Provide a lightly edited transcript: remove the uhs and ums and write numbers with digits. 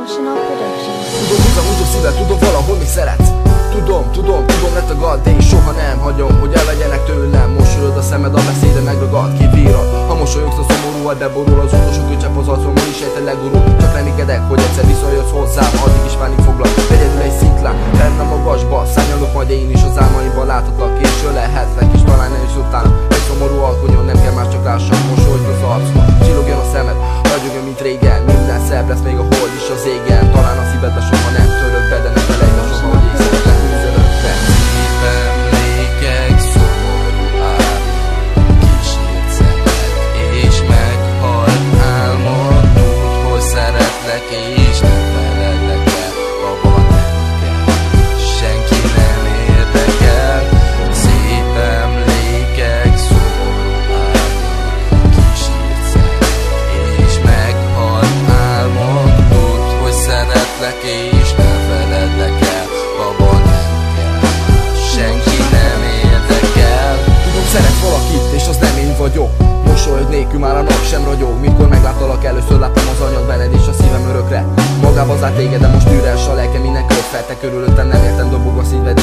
Emotional Productions. Tudom, úgy a szíved, tudom, valahol még szeretsz. Tudom, ne tagadd, én soha nem hagyom, hogy elvegyenek tőlem. Mosolyod a szemed, a beszéde megragad, kivírod. Ha mosolyogsz, a szomorú agy beborul, az utolsó köcsepp az arcomon is ejtel legurul. Csak reménykedek, hogy egyszer visszajössz hozzám, addig is pánik foglak, egyedül egy sziklán, fenn a magasba, szárnyalok majd én is az álmaimban látotlak. Késő lehetlek, és talán nem is utána. Egy szomorú alkonyon, nem kell más, csak lássam, mosolyogj az arcomon, csillogjon a szemed, ragyogjon, mint régen. Minden szebb lesz, még a hold is az égen. Talán a szívedbe soha nem török be, de ne felejtsd el soha, hogy észrevetek műzörökre. Emlékek szomorú álmok, kísért szemed, és meghalt álmod. Tudd, hogy szeretlek, és nem feledlek el. Baba, nem kell, senki nem érdekel. Szép emlékek szomorú álmok, kísért szemed, és meghalt álmod. Tudd, hogy szeretlek, és nem feledlek el. Baba, nem kell, senki nem érdekel. Tudom, szeretsz valakit, és az nem én vagyok. Mosolyod nélkül már a nap sem ragyog. Mikor megláttalak, először láttam az anyag benned, és a szívem örökre magába zárt téged, de most üres a lelkem, minden kört fel, te körülöttem, nem értem, dobog a szíved.